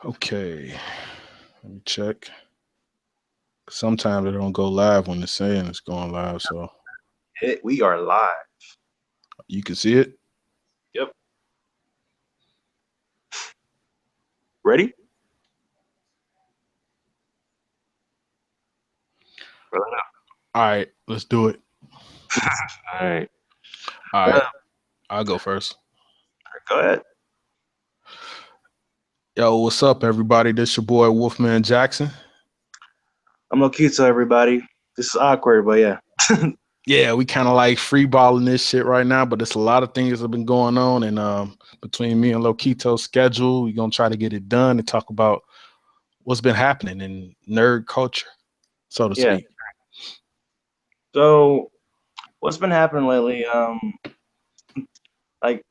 Okay, let me check. Sometimes it don't go live when it's saying it's going live, so We are live. you can see it. Yep. Ready? Roll it All right, let's do it. up. All right. All Uh, right, I'll go first. Go ahead. Yo, what's up, everybody? This your boy Wolfman Jackson. I'm Lokito, everybody. This is awkward, but yeah. Yeah, we kind of like freeballing this shit right now, but there's a lot of things that have been going on, and between me and Lokito's schedule, we're gonna try to get it done and talk about what's been happening in nerd culture, so to Yeah. speak. So, what's been happening lately? Like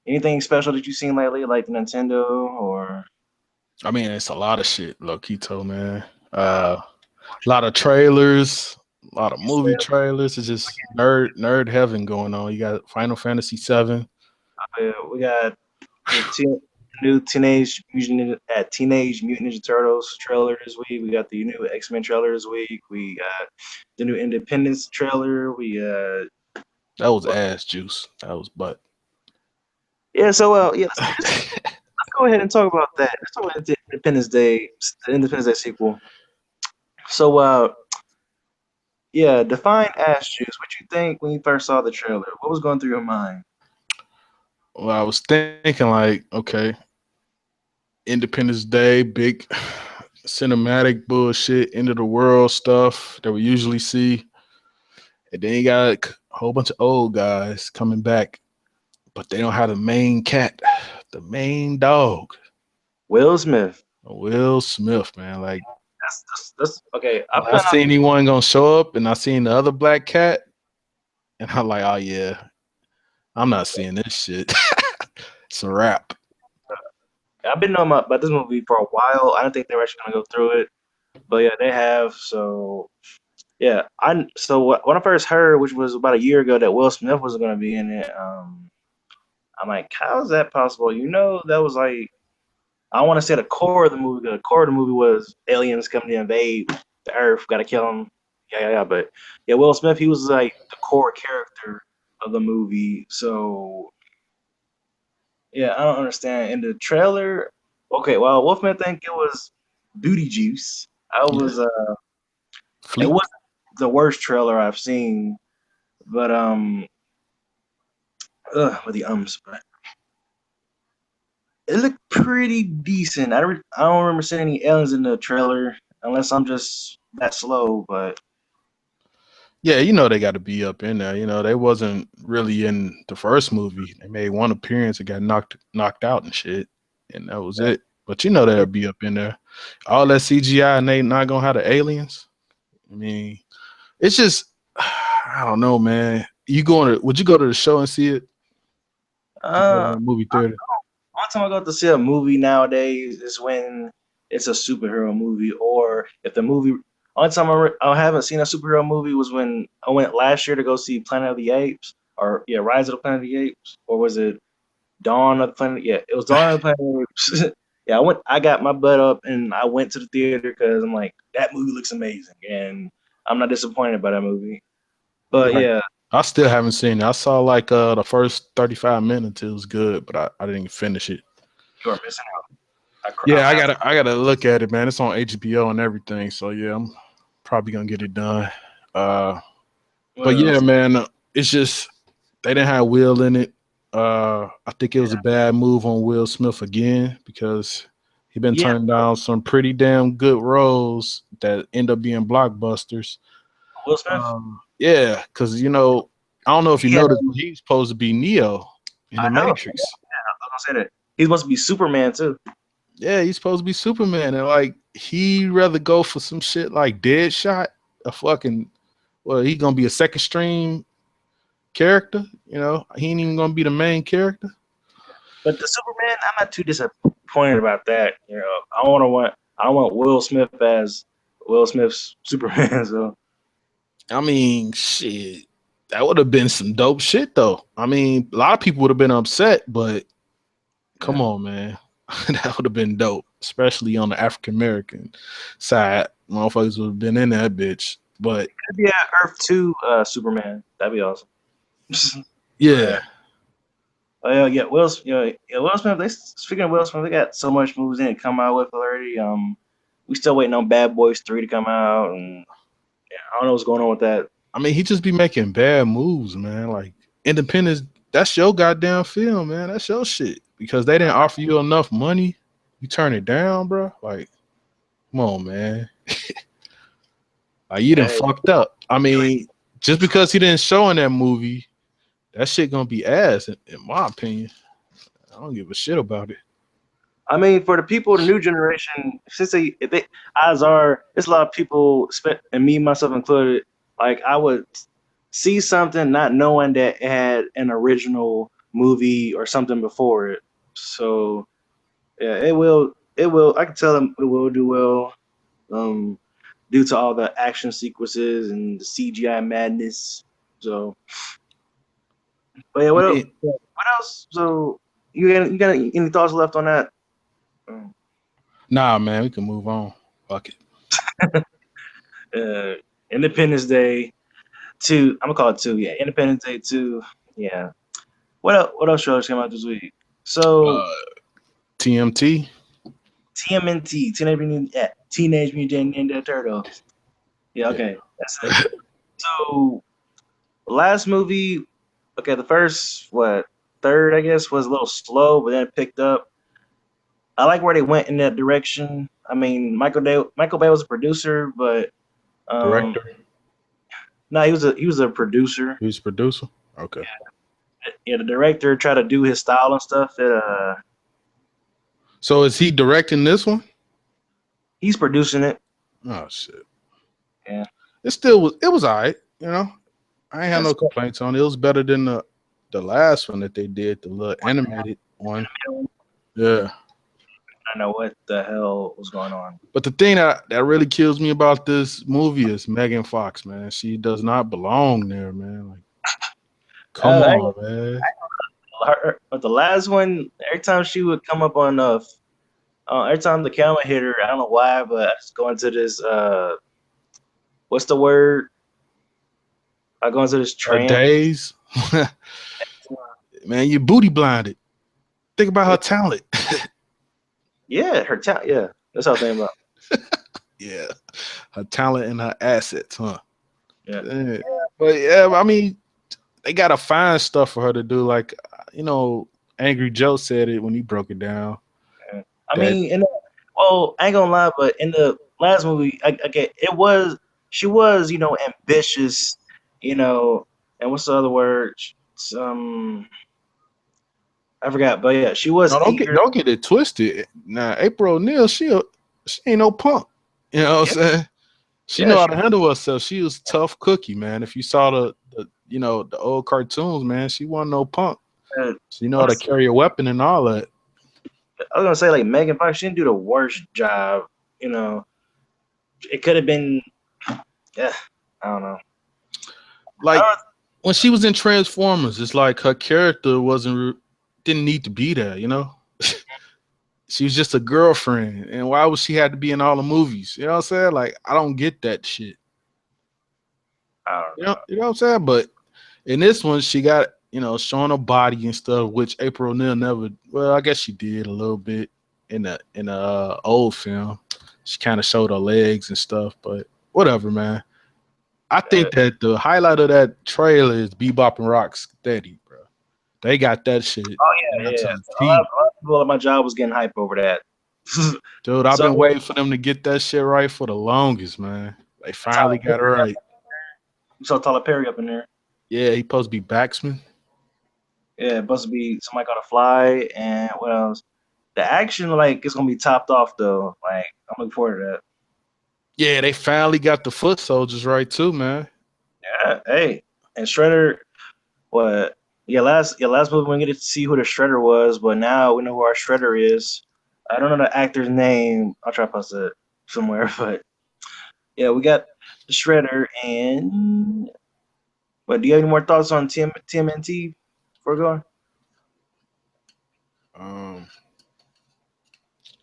anything special that you've seen lately, like the Nintendo or I mean, it's a lot of shit, Lokito, man. uh, A lot of trailers, a lot of you said, movie trailers. It's just nerd heaven going on. You got Final Fantasy 7. we got the new Teenage Mutant Ninja Turtles trailer this week. We got the new X-Men trailer this week. We got the new Independence trailer. We That was ass juice. That was butt. yeah. So yeah. Let's go ahead and talk about that. Let's talk about the Independence Day sequel. So, yeah, define ass juice. What you think when you first saw the trailer? What was going through your mind? Well, I was thinking like, okay, Independence Day, big cinematic bullshit, end of the world stuff that we usually see. And then you got a whole bunch of old guys coming back, but they don't have the main cat, the main dog, Will Smith. Will Smith, man. Like That's okay. I when I plan on seen anyone gonna show up and I seen the other black cat, and I'm like, oh yeah, I'm not seeing this shit. It's a wrap. I've been knowing about this movie for a while. I didn't think they were actually gonna go through it, but yeah, they have. So yeah, when I first heard, which was about a year ago, that Will Smith was gonna be in it, I'm like, how is that possible? That was like I don't want to say the core of the movie. The core of the movie was aliens coming to invade the Earth, got to kill them. Yeah. But yeah, Will Smith, he was like the core character of the movie. So yeah, I don't understand. In the trailer, okay, well, Wolfman think it was booty juice. Yeah, It Fleek. wasn't the worst trailer I've seen, but with the but it looked pretty decent. I don't remember seeing any aliens in the trailer unless I'm just that slow, but. Yeah, you know they got to be up in there. You know they wasn't really in the first movie. They made one appearance and got knocked out and shit, and that was it. But you know they'll be up in there. All that CGI and they not gonna have the aliens. I mean, it's just I don't know, man. You going to? Would you go to the show and see it? You go to Uh, the movie theater? One time I go to see a movie nowadays is when it's a superhero movie, or if the movie. Only time I haven't seen a superhero movie was when I went last year to go see Planet of the Apes, or yeah, Rise of the Planet of the Apes, or was it Dawn of the Planet? Yeah, it was Dawn of the Planet of the Apes. Yeah, I got my butt up and I went to the theater because I'm like, that movie looks amazing, and I'm not disappointed by that movie. But Right. yeah, I still haven't seen it. I saw like the first 35 minutes. It was good, but I didn't finish it. you are missing out. Yeah, I gotta look at it, man. It's on HBO and everything. So yeah, I'm probably gonna get it done. Uh, What but yeah, else? man, it's just they didn't have Will in it. I think it was a bad move on Will Smith again because he been Yeah, turning down some pretty damn good roles that end up being blockbusters. Will Smith. Yeah, because I don't know if you Yeah, noticed, but he's supposed to be Neo in I the know. Matrix. I was gonna say that. He's supposed to be Superman too. Yeah, he's supposed to be Superman, and like he rather go for some shit like Deadshot, a fucking he gonna be a second stream character. He ain't even gonna be the main character. But the Superman, I'm not too disappointed about that. I don't want Will Smith as Will Smith's Superman. So I mean, shit, that would have been some dope shit though. I mean, a lot of people would have been upset, but come yeah. on, man, that would have been dope. especially on the African American side. Motherfuckers would have been in that bitch. But Could be at Earth 2 Superman. That'd be awesome. yeah, But oh yeah, Will Smith. Speaking of Will Smith, they got so much movies in it come out with already. We still waiting on Bad Boys 3 to come out, and yeah, I don't know what's going on with that. I mean, he just be making bad moves, man. Like Independence, that's your goddamn film, man. That's your shit. Because they didn't offer you enough money, you turn it down, bro. Like, come on, man. Like you done Hey, fucked up. I mean, just because he didn't show in that movie, that shit gonna be ass, in my opinion. I don't give a shit about it. I mean, for the people, the new generation, since if they odds are, it's a lot of people, and me myself included. Like I would see something not knowing that it had an original movie or something before it. So yeah, it will. It will. I can tell them it will do well. Um, due to all the action sequences and the CGI madness. So, but yeah, I mean, what else? So you got any thoughts left on that? Um, nah, man, we can move on. Fuck it. Uh, Independence Day 2. I'm gonna call it 2. Yeah, Independence Day 2. Yeah. What else? What else shows came out this week? So Uh, TMT. TMNT, Teenage Mutant Ninja Turtles. Yeah. Yeah. Okay, that's it. So last movie. Okay, the first third I guess was a little slow, but then it picked up. I like where they went in that direction. I mean, Michael Bay was a producer, but um, Director. no, he was a producer. Who's producer? Okay. Yeah, the director tried to do his style and stuff. So is he directing this one? He's producing it. Oh shit. Yeah, It was alright, you know. I ain't had that's no cool. complaints on it. It was better than the last one that they did, the little animated one. Yeah. I don't know what the hell was going on. But the thing that really kills me about this movie is Megan Fox, man. She does not belong there, man. Like, come I, on, man. but the last one, every time she would come up on every time the camera hit her, I don't know why, but I just go into this what's the word? I go into this Her trance. days, man, you booty blinded. Think about her talent. Yeah, her talent. Yeah, that's what I was thinking about. Yeah, her talent and her assets, huh? Yeah, Yeah. But yeah, I mean, they gotta find stuff for her to do. Like, Angry Joe said it when he broke it down. yeah. I That mean, well, I ain't gonna lie, but in the last movie, okay, she was ambitious, you know, and what's the other word? I forgot, but yeah, she was no, don't get eager. don't get it twisted. Now, April O'Neil, she ain't no punk. You know what Yeah, I'm saying? She yeah, know how she to handle herself. She was a tough cookie, man. If you saw the old cartoons, man, she wasn't no punk. uh, She know how to honestly, carry a weapon and all that. I was gonna say like Megan Fox, she didn't do the worst job. You know, it could have been. Yeah, I don't know. I Like don't, when she was in Transformers, it's like her character didn't need to be there. She was just a girlfriend, and why would she have to be in all the movies? You know what I'm saying? Like I don't get that shit. I don't You know what I'm saying? But in this one, she got showing her body and stuff, which April O'Neil never. Well, I guess she did a little bit in the old film. She kind of showed her legs and stuff, but whatever, man. I know. think that the highlight of that trailer is Bebop and Rocksteady, bro. They got that shit Oh down yeah, to yeah. the So T. a lot of people at my job was getting hype over that. Dude, I've So been waiting for them to get that shit right for the longest, man. They finally Tyler got it Perry up right. you saw Tyler Perry up in there. Yeah, he supposed to be Baxman. Yeah, it's supposed to be somebody got to fly, and what else? The action like it's gonna be topped off though. Like I'm looking forward to that. Yeah, they finally got the foot soldiers right too, man. Yeah, hey, and Shredder. What? Last movie we didn't get to see who the Shredder was, but now we know who our Shredder is. I don't know the actor's name. I'll try to post it somewhere, but yeah, we got the Shredder. And but do you have any more thoughts on TMNT before going? Um,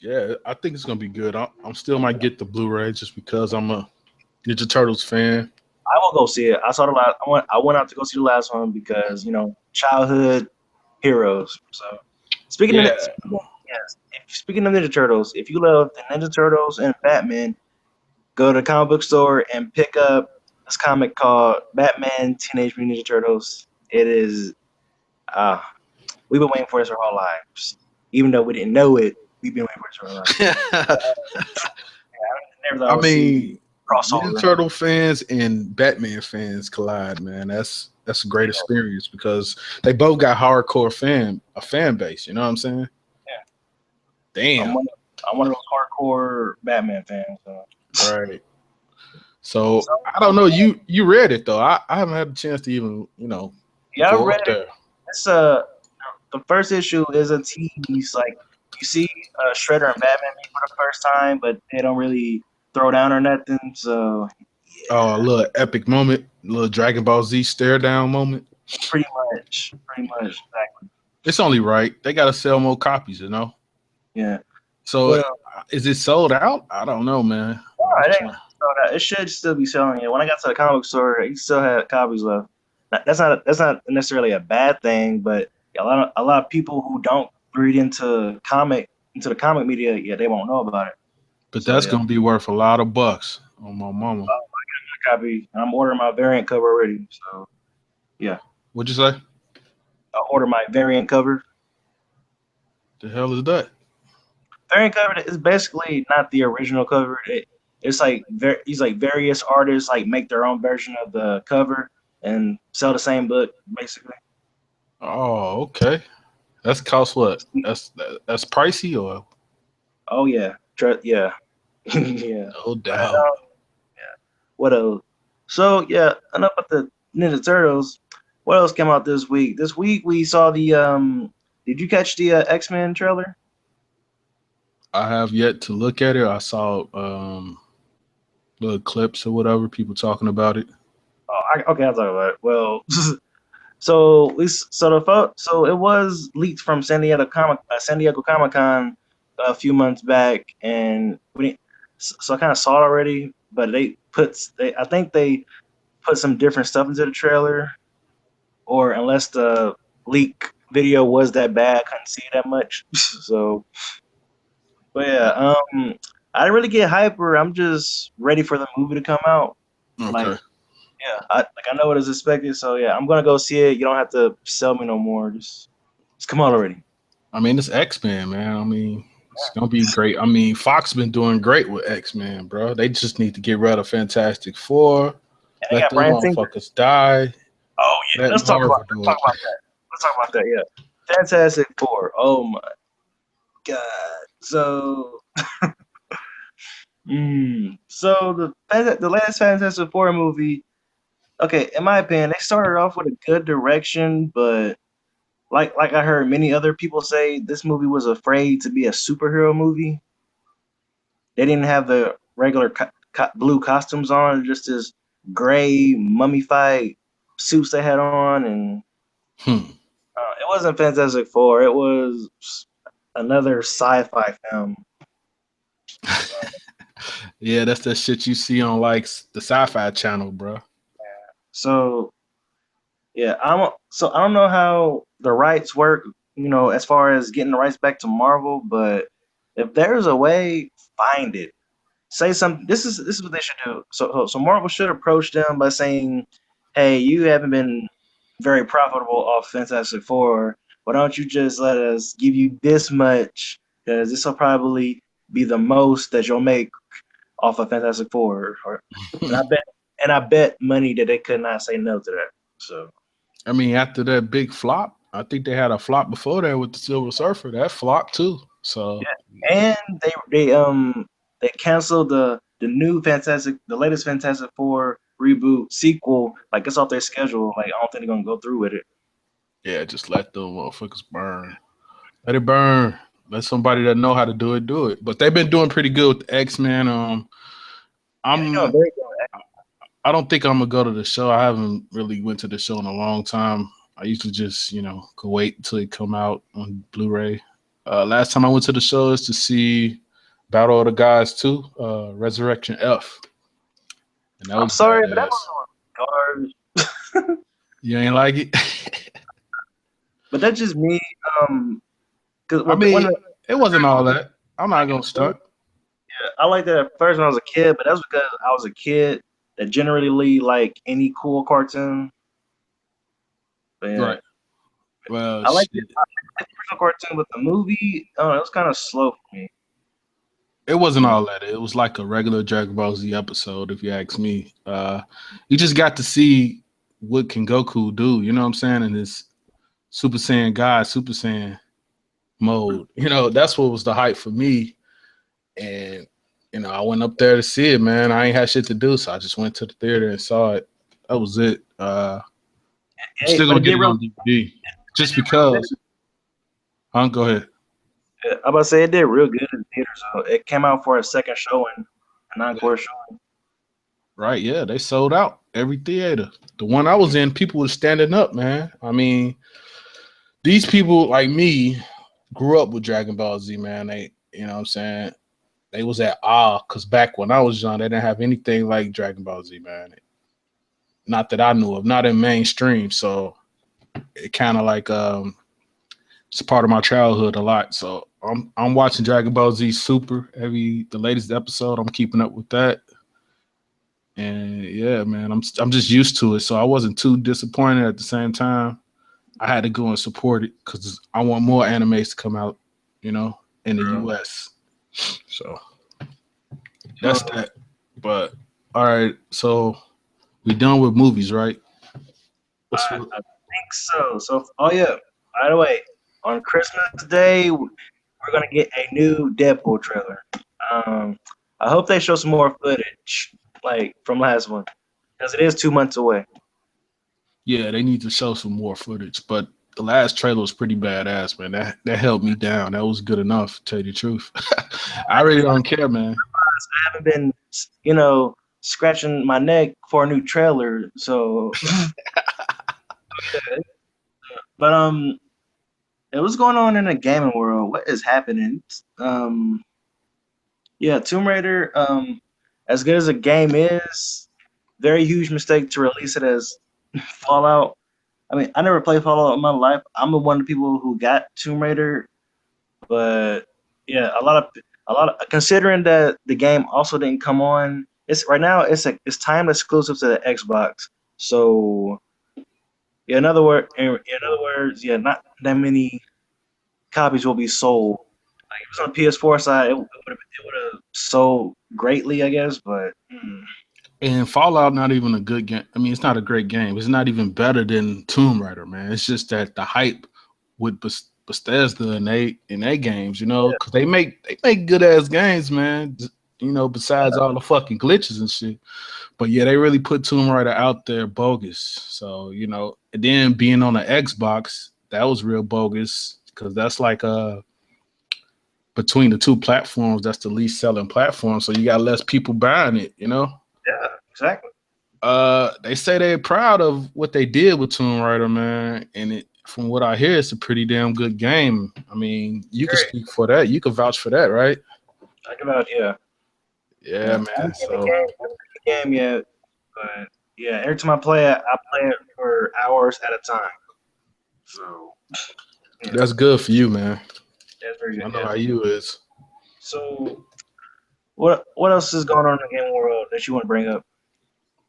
Yeah, I think it's gonna be good. I'm still might get the Blu-ray just because I'm a Ninja Turtles fan. I will go see it. I saw the last. I went out to go see the last one because childhood heroes. So speaking of Yeah, yes, speaking of Ninja Turtles, if you love the Ninja Turtles and Batman, go to the comic book store and pick up this comic called Batman Teenage Mutant Ninja Turtles. It is uh we've been waiting for this our whole lives. Even though we didn't know it, we've been waiting for this our whole lives. I never thought I I would see mean, Ninja crossover. Turtle fans and Batman fans collide, man. That's a great Yeah, experience because they both got hardcore fan base. You know what I'm saying? yeah. I'm Damn. one. I'm one of those hardcore Batman fans. So, Right. So so I don't know. You read it though. I haven't had a chance to even yeah, I go read up it. there. It's the first issue is a tease. Like you see Shredder and Batman meet for the first time, but they don't really throw down or nothing. So Oh, a yeah, little epic moment, a little Dragon Ball Z stare down moment. pretty much, exactly. It's only right. They got to sell more copies, you know. Yeah. So What? is it sold out? I don't know, man. No, I'm it ain't trying. sold out. It should still be selling it. When I got to the comic store, it still had copies left. That's not necessarily a bad thing, but a lot of people who don't read into the comic media, yeah, they won't know about it. But So that's yeah, gonna be worth a lot of bucks on my mama. copy. I'm ordering my variant cover already. So yeah, What'd you say? I order my variant cover. The hell is that? Variant cover is basically not the original cover. It's like these like various artists like make their own version of the cover and sell the same book basically. Oh, okay. That's cost what? That's pricey or Oh yeah, yeah, yeah. no But doubt. yeah, what else? So yeah, enough about the Ninja Turtles. What else came out this week? This week we saw the. Did you catch the X-Men trailer? I have yet to look at it. I saw little clips or whatever, people talking about it. Oh, okay, I'll talk about it. Well, so it was leaked from San Diego Comic Con a few months back, and so I kind of saw it already. But I think they put some different stuff into the trailer, or unless the leak video was that bad, I couldn't see that much. So, but yeah, I didn't really get hyper. I'm just ready for the movie to come out. Like, Okay. yeah, I know what is expected. So yeah, I'm gonna go see it. You don't have to sell me no more. Just come on already. I mean, it's X Men, man. I mean, it's gonna be great. I mean, Fox been doing great with X Men, bro. They just need to get rid of Fantastic Four, And they let got them Brian Singer. motherfuckers die, Oh yeah, let Marvel let's do talk it. about that. Let's talk about that. Yeah, Fantastic Four. Oh my god. So, the last Fantastic Four movie. Okay, in my opinion, they started off with a good direction, but like I heard many other people say, this movie was afraid to be a superhero movie. They didn't have the regular blue costumes on, just this gray mummified suits they had on, and Hmm. it wasn't Fantastic Four. It was another sci-fi film. So, Yeah, that's that shit you see on like the Sci-Fi Channel, bro. so yeah, I don't know how the rights work, as far as getting the rights back to Marvel, but if there's a way, find it. Say something. This is what they should do. So Marvel should approach them by saying, "Hey, you haven't been very profitable off Fantastic Four. Why don't you just let us give you this much? Because this will probably be the most that you'll make off of Fantastic Four." And I bet money that they could not say no to that. So I mean, after that big flop, I think they had a flop before that with the Silver Surfer. That flopped too. So yeah, and they canceled the latest Fantastic Four reboot sequel. Like it's off their schedule. Like I don't think they're gonna go through with it. yeah, just let them motherfuckers burn. Let it burn. Let somebody that know how to do it. But they've been doing pretty good with X Men. Yeah, they're doing I'm very good. I don't think I'm gonna go to the show. I haven't really went to the show in a long time. I usually just could wait until it come out on Blu-ray. Last time I went to the show is to see Battle of the Gods 2, Resurrection F, and that I'm was sorry, but that badass. was garbage. You ain't like it? But that's just me. Because I one mean, of the it wasn't all that. I'm not like gonna stunt. I liked it at first when I was a kid, but that was because I was a kid that generally like any cool cartoon. But yeah, Right. Well, I liked shit. the original cartoon, but the movie, it was kind of slow for me. It wasn't Yeah. all that. It was like a regular Dragon Ball Z episode, if you ask me. You just got to see what can Goku do. You know what I'm saying? In his Super Saiyan God, Super Saiyan mode. You know, that's what was the hype for me. And I went up there to see it, man. I ain't had shit to do, so I just went to the theater and saw it. That was it. I'm Hey, still but gonna it get did it real, on DVD, just real good. because. Huh? Go ahead. I'm about to say it did real good in the theater. So it came out for a second showing, an encore showing. Right? Yeah, they sold out every theater. The one I was in, people were standing up, man. I mean, these people like me grew up with Dragon Ball Z, man. They, what I'm saying, they was at awe because back when I was young, they didn't have anything like Dragon Ball Z, man. Not that I knew of, not in mainstream. So it kind of like it's a part of my childhood a lot. So I'm watching Dragon Ball Z Super the latest episode. I'm keeping up with that, and yeah, man, I'm just used to it. So I wasn't too disappointed at the same time. I had to go and support it because I want more animes to come out, in the US. So that's So that. But all right, so we done with movies, right? What's I think so. So oh yeah. By the way, on Christmas Day, we're gonna get a new Deadpool trailer. Um, I hope they show some more footage, like from last one, because it is 2 months away. Yeah, they need to show some more footage. But the last trailer was pretty badass, man. That held me down. That was good enough, to tell you the truth. I really don't care, man. I haven't been, scratching my neck for a new trailer. So, but what's going on in the gaming world? What is happening? Um, yeah, Tomb Raider. As good as a game is, very huge mistake to release it as Fallout. I mean, I never played Fallout in my life. I'm the one of the people who got Tomb Raider, but yeah, a lot of considering that the game also didn't come on. It's right now. It's time exclusive to the Xbox. So yeah, in other words, yeah, not that many copies will be sold. Like if it was on the PS4 side, it would have sold greatly, I guess. But And Fallout not even a good game. I mean, it's not a great game. It's not even better than Tomb Raider, man. It's just that the hype with Bethesda and they games, because they make good ass games, man. Besides all the fucking glitches and shit. But yeah, they really put Tomb Raider out there bogus. So and then being on the Xbox, that was real bogus because that's like between the two platforms, that's the least selling platform. So you got less people buying it. yeah, exactly. They say they're proud of what they did with Tomb Raider, man, and from what I hear, it's a pretty damn good game. I mean, you could Great. speak for that. You could vouch for that, right? Talk about yeah, Yeah, yeah. I man. haven't played the So game, yet, but yeah, every time I play it for hours at a time. So yeah, that's good for you, man. that's very good. I know Yeah. how you is. So what else is going on in the game world that you want to bring up?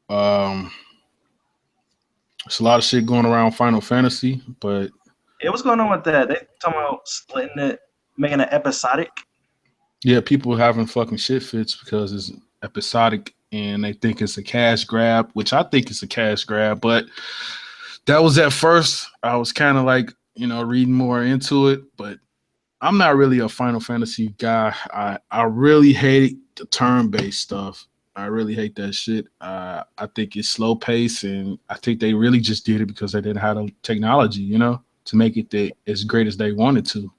Um, there's a lot of shit going around Final Fantasy, but Yeah, what's going on with that? They talking about splitting it, making it episodic. yeah, people having fucking shit fits because it's episodic and they think it's a cash grab, which I think it's a cash grab. But that was at first. I was kind of like, reading more into it, but I'm not really a Final Fantasy guy. I really hate the turn-based stuff. I really hate that shit. I think it's slow pace, and I think they really just did it because they didn't have the technology, to make it as great as they wanted to.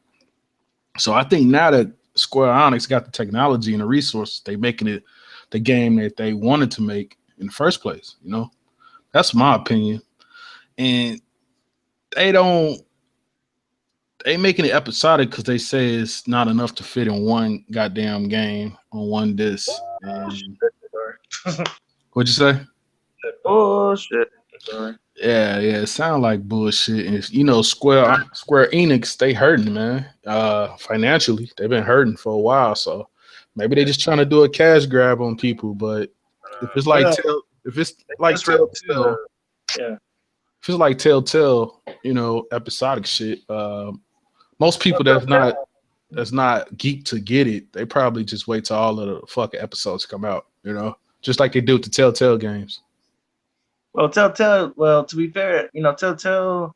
So I think now that Square Enix got the technology and the resources, they making it the game that they wanted to make in the first place. That's my opinion. And they don't they making it episodic because they say it's not enough to fit in one goddamn game on one disc. And Shit, sorry. what'd you say? Oh shit. Sorry. Yeah, it sound like bullshit. And Square Enix, they hurting, man. Financially, they've been hurting for a while. So maybe they Yeah. just trying to do a cash grab on people. But Well, If it's they like just released Telltale, yeah. if it's like Telltale, episodic shit. Most Well, people Telltale, that's not geek to get it, they probably just wait till all of the fucking episodes come out. Just like they do with the Telltale games. well, to be fair, Telltale,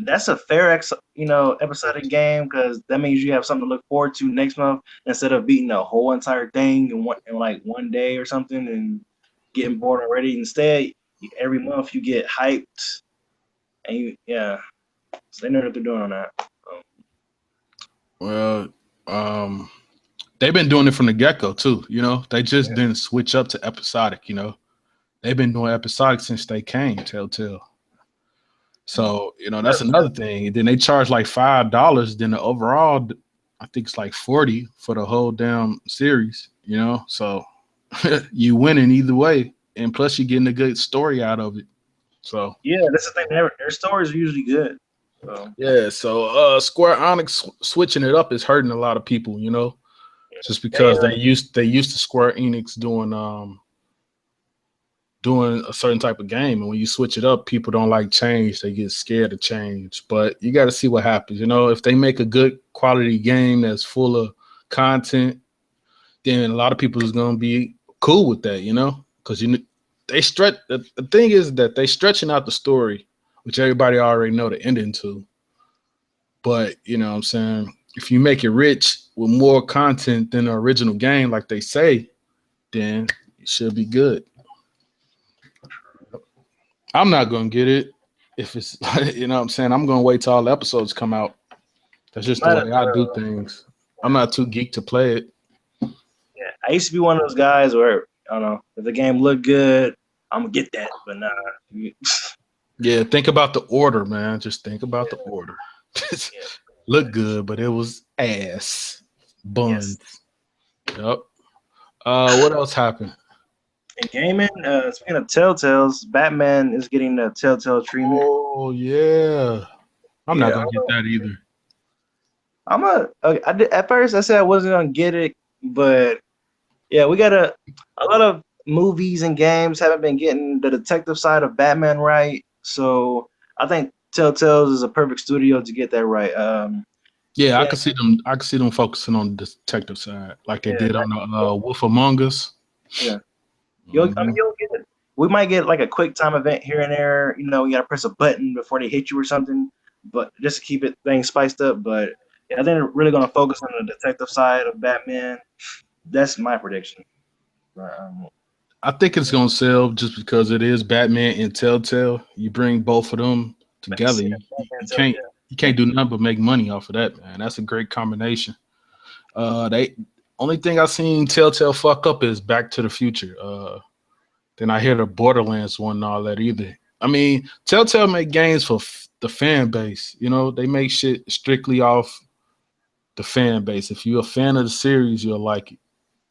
that's a fair episodic game because that means you have something to look forward to next month instead of beating the whole entire thing in like one day or something and getting bored already. Instead, every month you get hyped and yeah, so they know what they're doing on that. Well, they've been doing it from the get go too. They just Yeah, didn't switch up to episodic. They've been doing episodic since they came. Telltale. So that's that's another thing. Then they charge like $5. Then the overall, I think it's like 40 for the whole damn series. So you winning either way, and plus you're getting a good story out of it. So yeah, that's the thing. Their stories are usually good. So yeah, so Square Enix switching it up is hurting a lot of people. Just yeah, yeah, because they used to Square Enix doing a certain type of game, and when you switch it up, people don't like change. They get scared of change. But you got to see what happens. If they make a good quality game that's full of content, then a lot of people is gonna be cool with that. Because they stretch. The thing is that they stretching out the story, which everybody already know the ending to. But what I'm saying, if you make it rich with more content than the original game, like they say, then it should be good. I'm not gonna get it if it's what I'm saying. I'm gonna wait till all the episodes come out. That's just the might as way I do well. things. I'm not too geek to play it. Yeah, I used to be one of those guys where I don't know if the game looked good, I'm gonna get that. But nah, Yeah, think about the order, man. Just think about the order. yeah, Look good, but it was ass yes. buns. Yep. What else happened? In gaming, speaking of Telltales, Batman is getting the Telltale treatment. Oh yeah. I'm not Yeah, gonna get that either. I did, at first I said I wasn't gonna get it, but yeah, we got a lot of movies and games haven't been getting the detective side of Batman right. So I think Telltales is a perfect studio to get that right. Yeah, I Yeah, could see them. I could see them focusing on the detective side, like they yeah, did on the Wolf Among Us. yeah. Hmm. You'll get it. We might get like a quick time event here and there. You gotta press a button before they hit you or something, but just to keep it things spiced up. But yeah, I think they're really gonna focus on the detective side of Batman. That's my prediction. But, I think it's gonna sell just because it is Batman and Telltale. You bring both of them I can together, see that you Batman too. can't do nothing but make money off of that, man. That's a great combination. They only thing I seen Telltale fuck up is Back to the Future. Then I hear the Borderlands one and all that either. I mean, Telltale make games for the fan base. They make shit strictly off the fan base. If you're a fan of the series, you'll like it.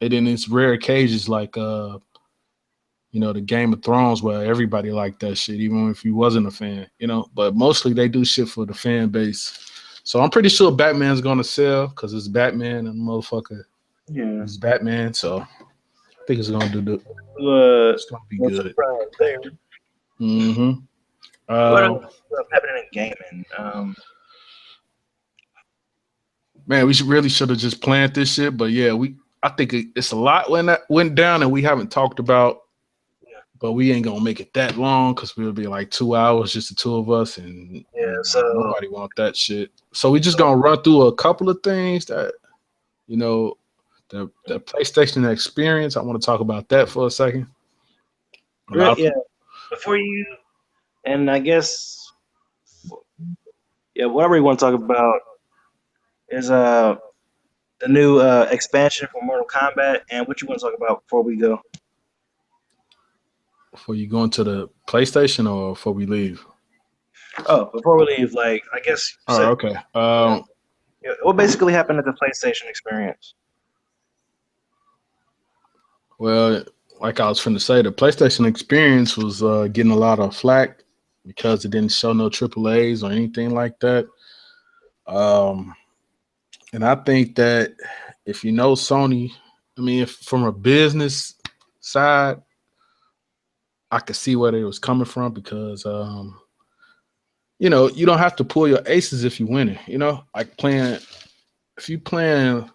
And then it's rare occasions like the Game of Thrones where everybody liked that shit, even if you wasn't a fan. But mostly they do shit for the fan base. So I'm pretty sure Batman's gonna sell because it's Batman and motherfucker Yeah. is Batman. So I think it's gonna it's gonna be No good. surprise there. Hmm. What Uh, else is happening in gaming? man, we should have just planned this shit. But yeah, I think it's a lot when that went down and we haven't talked about. Yeah, But we ain't gonna make it that long because we'll be like 2 hours, just the two of us, and yeah. nobody want that shit. So we just gonna run through a couple of things that you know the PlayStation experience. I want to talk about that for a second. A lot of Yeah. people, Before you, and I guess, yeah, whatever you want to talk about is the new expansion for Mortal Kombat, and what you want to talk about before we go. before you go into the PlayStation or before we leave. Oh, before we leave, like I guess you Oh, said, okay. what basically happened at the PlayStation experience? Well, like I was finna say, the PlayStation experience was getting a lot of flack because it didn't show no AAAs or anything like that. Um, and I think that if you know Sony, I mean, if from a business side, I could see where they was coming from because you don't have to pull your aces if you win it. Like playing if you playing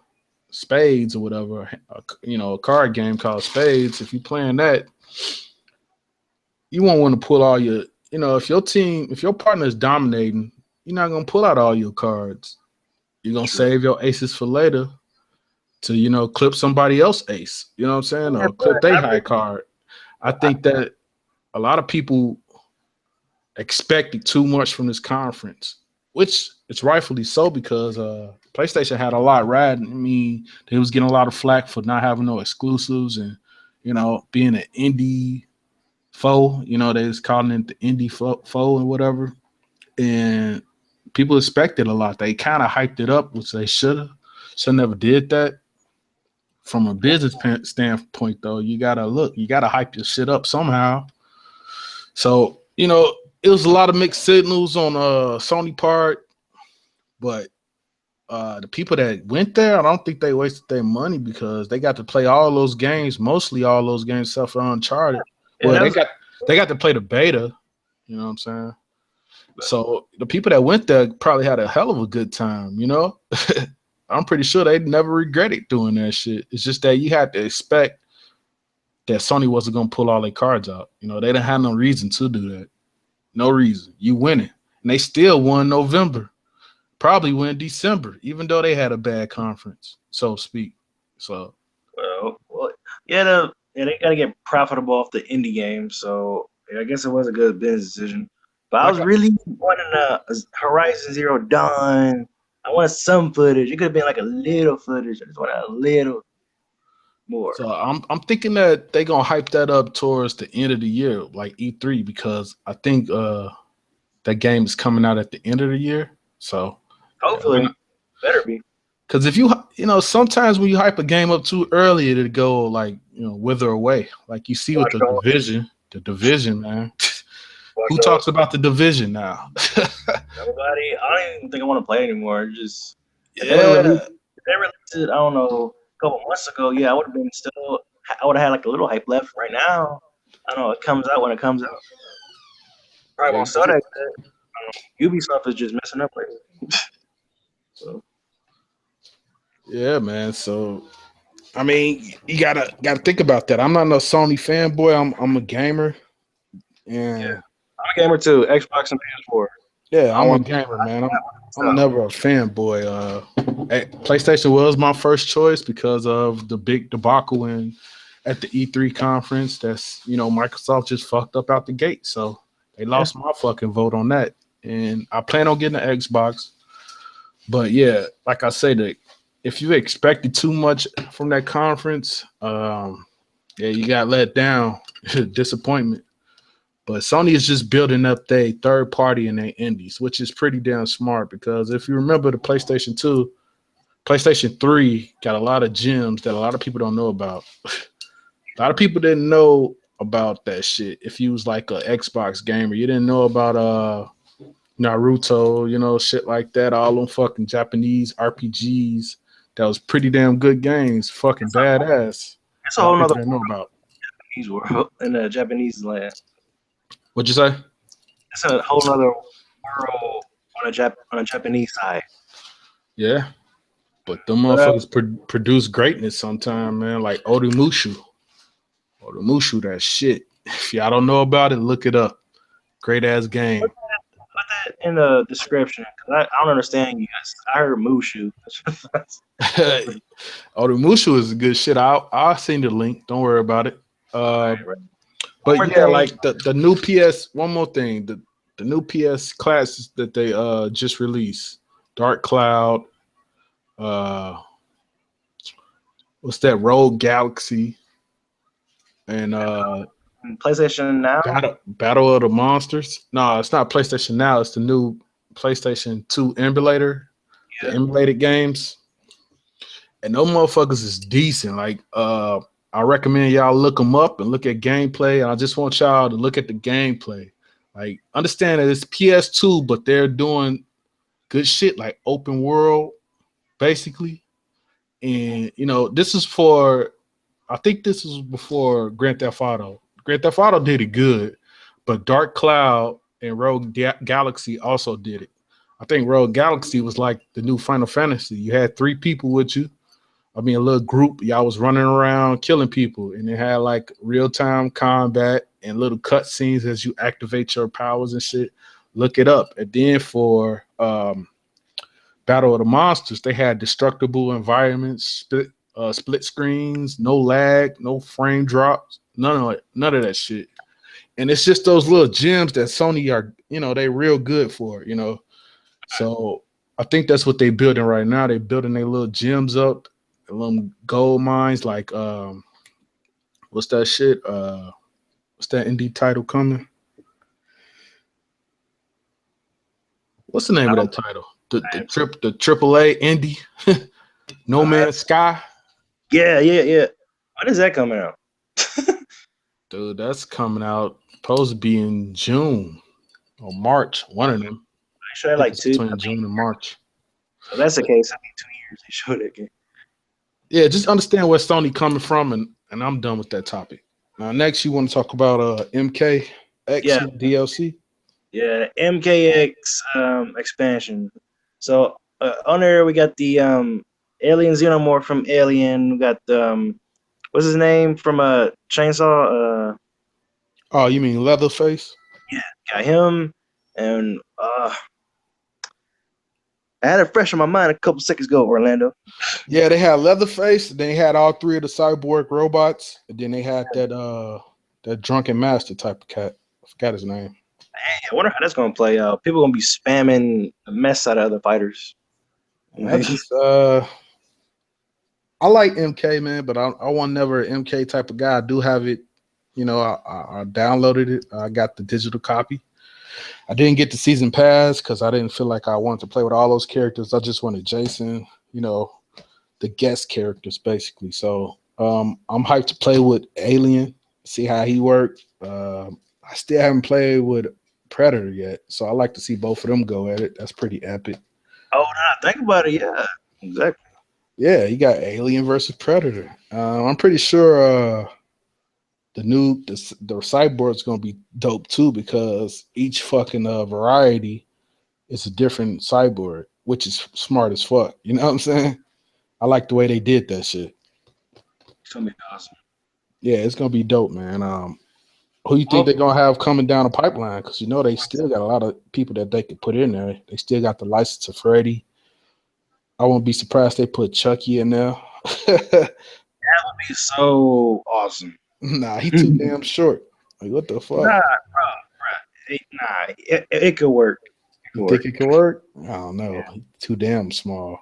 spades or whatever, a card game called spades. If you playing that, you won't want to pull all your. If your partner is dominating, you're not gonna pull out all your cards. You're gonna True. save your aces for later to clip somebody else ace. You know what I'm saying? Yeah, Or but clip they I high really, card. I I, think that a lot of people expected too much from this conference, which it's rightfully so because PlayStation had a lot riding. I mean, they was getting a lot of flack for not having no exclusives and being an indie foe. They was calling it the indie foe and whatever. And people expected a lot. They kind of hyped it up, which they should have. Should never did that. From a business standpoint, though, you gotta hype your shit up somehow. So it was a lot of mixed signals on Sony part, but the people that went there, I don't think they wasted their money because they got to play all those games, mostly all those games except for Uncharted. yeah, Well, that they was. got to play the beta. You know what I'm saying? So the people that went there probably had a hell of a good time. I'm pretty sure they never regretted doing that shit. It's just that you had to expect that Sony wasn't gonna pull all their cards out. They didn't have no reason to do that. No reason. You winning. And they still won November. Probably win December, even though they had a bad conference, so to speak. So Well, yeah, they gotta get profitable off the indie game, so yeah, I guess it was a good business decision. But I like was really wanting a Horizon Zero Dawn. I wanted some footage. It could have been like a little footage. I just wanted a little more. I'm thinking that they gonna hype that up towards the end of the year, like E3, because I think that game is coming out at the end of the year. So yeah, why Hopefully, not? better be. Because if sometimes when you hype a game up too early, it'll go like wither away. Like you see with Watch Dogs. the division, man. Watch Who Dogs. talks about the division now? Nobody. I don't even think I want to play anymore. Just if they would have released, Yeah. if they released it, I don't know, a couple months ago. Yeah, I would have been still. I would have had like a little hype left. Right now, I don't know. It comes out when it comes out. Probably Yeah. won't sell that good. Ubisoft is just messing up lately. So, Yeah, man. So I mean, you gotta think about that. I'm not no Sony fanboy. I'm a gamer, yeah, and I'm a gamer too. Xbox and PS4. yeah, I I'm a want gamer, man. I'm stuff. never a fanboy. PlayStation was my first choice because of the big debacle at the E3 conference. That's Microsoft just fucked up out the gate, so they Yeah, lost my fucking vote on that. And I plan on getting an Xbox, but yeah, like I say, that if you expected too much from that conference, yeah, you got let down. Disappointment. But Sony is just building up their third party and their indies, which is pretty damn smart because if you remember the PlayStation 2, PlayStation 3 got a lot of gems that a lot of people don't know about. A lot of people didn't know about that shit. If you was like a Xbox gamer, you didn't know about Naruto, shit like that, all them fucking Japanese RPGs that was pretty damn good games, fucking badass. it's A a lot of whole nother people didn't know about. Japanese world in the Japanese land. What'd you say? It's a whole nother world on a Japanese side. Yeah, but them But motherfuckers produce greatness sometime, man. Like Odimushu. Odimushu, that shit. If y'all don't know about it, look it up. Great ass game. put that in the description because I don't understand you guys. I heard Mushu. That's pretty Odimushu is good shit. I'll send you the link. Don't worry about it. Uh, right. One but more yeah, thing. like the new PS. One more thing. The new PS classes that they just released. Dark Cloud. Uh, what's that? Rogue Galaxy. And PlayStation Now. Battle of the Monsters. No, it's not PlayStation Now. It's the new PlayStation 2 emulator, the Yeah. emulated games. And those motherfuckers is decent. Like, I recommend y'all look them up and look at gameplay. And I just want y'all to look at the gameplay. Like, understand that it's PS2, but they're doing good shit like open world, basically. And this is for. I think this is before Grand Theft Auto. Grand Theft Auto did it good, but Dark Cloud and Rogue Galaxy also did it. I think Rogue Galaxy was like the new Final Fantasy. You had 3 people with you. I mean, a little group. Y'all was running around killing people, and it had like real time combat and little cutscenes as you activate your powers and shit. Look it up. And then for Battle of the Monsters, they had destructible environments, split screens, no lag, no frame drops, none of that shit. And it's just those little gems that Sony are, they real good for. So I think that's what they building right now. They building their little gems up, little gold mines. Like, what's that shit? What's that indie title coming? What's the name of that title? The triple A indie, No Man's Sky. Yeah. When is that coming out? Dude, that's coming out supposed to be in June or March. One of them. I showed I it think like it's two. between June and March. So that's the case. I mean, 2 years they showed it again. Yeah, just understand where Sony coming from, and I'm done with that topic. Now, next, you want to talk about MKX Yeah, DLC? yeah. MKX expansion. So on there we got the Alien Xenomorph from Alien. We got what's his name from Chainsaw? Oh, you mean Leatherface? Yeah, got him. And I had it fresh in my mind a couple seconds ago, Orlando. Yeah, they had Leatherface. They had all 3 of the cyborg robots, and then they had that drunken master type of cat. I forgot his name. Hey, I wonder how that's gonna play out. People gonna be spamming the mess out of other fighters. I just I like MK, man, but I want never an MK type of guy. I do have it. I downloaded it. I got the digital copy. I didn't get the season pass because I didn't feel like I wanted to play with all those characters. I just wanted Jason, the guest characters basically. So I'm hyped to play with Alien, see how he worked. I still haven't played with Predator yet, so I like to see both of them go at it. That's pretty epic. Oh, now think about it. Yeah, exactly. Yeah, you got Alien versus Predator. I'm pretty sure the cyborg's gonna be dope too because each fucking variety is a different cyborg, which is smart as fuck. You know what I'm saying? I like the way they did that shit. It's gonna be awesome. Yeah, it's gonna be dope, man. Who you think Well, they're gonna have coming down the pipeline? Because they still got a lot of people that they could put in there. They still got the license of Freddy. I won't be surprised they put Chucky in there. that would be so awesome. Nah, he too damn short. Like, what the fuck? Nah, it could work. It You could think work. it can work? I don't know. Yeah. He's too damn small.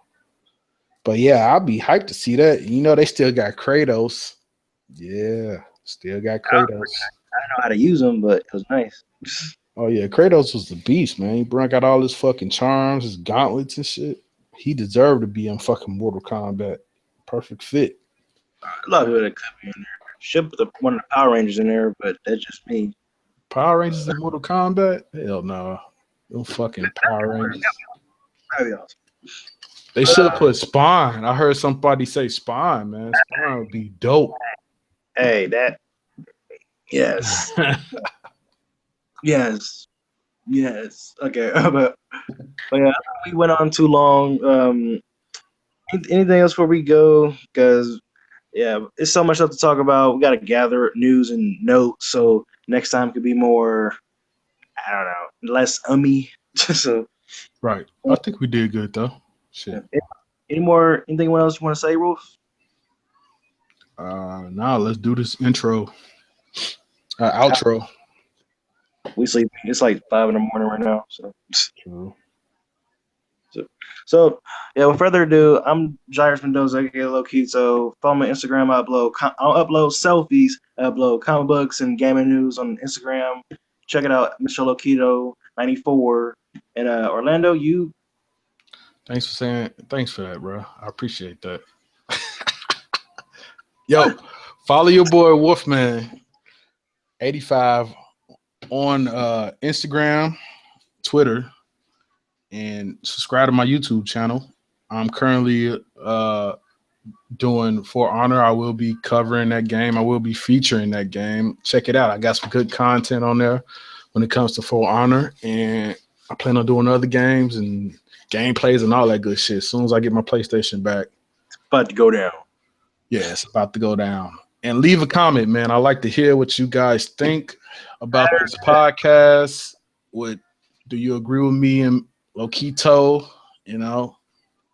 But yeah, I'll be hyped to see that. They still got Kratos. Yeah, still got Kratos. I don't know how to use them, but it was nice. Oh yeah, Kratos was the beast, man. He brought out all his fucking charms, his gauntlets and shit. He deserved to be in fucking Mortal Kombat. Perfect fit. A lot of people that could be in there. Should put one of the Power Rangers in there, but that's just me. Power Rangers in Mortal Kombat? Hell no. No fucking Power Rangers. That'd be awesome. They should put Spawn. I heard somebody say Spawn, man. Spawn would be dope. Hey, that yes, yes, yes. Okay, but yeah, we went on too long. Anything else before we go? Because yeah, it's so much stuff to talk about. We got to gather news and notes, so next time could be more. I don't know, less ummy. So, Right. I think we did good though. Shit. anything else you want to say, Rolf? Now let's do this intro. Outro. We sleep. It's like 5 in the morning right now. So True. So, yeah, with further ado, I'm Jairus Mendoza, aka Low Keto. Follow my Instagram. I'll upload selfies. I upload comic books and gaming news on Instagram. Check it out, Mr. Loquito 94. And Orlando, you Thanks for that, bro. I appreciate that. Yo, follow your boy Wolfman85 on Instagram, Twitter, and subscribe to my YouTube channel. I'm currently doing For Honor. I will be covering that game. I will be featuring that game. Check it out. I got some good content on there when it comes to For Honor, and I plan on doing other games and gameplays and all that good shit. As soon as I get my PlayStation back, about to go down. yeah, it's about to go down. And leave a comment, man. I like to hear what you guys think about this podcast. What do you agree with me and Lokito? You know,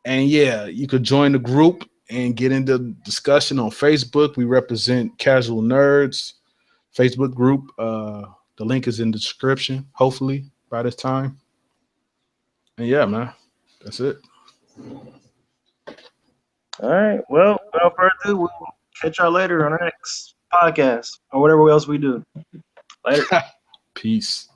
and yeah, you could join the group and get into discussion on Facebook. We represent Casual Nerds Facebook group. The link is in the description, hopefully, by this time. And yeah, man, that's it. All right. Well, without further ado, we'll catch y'all later on our next podcast or whatever else we do. Later. Peace.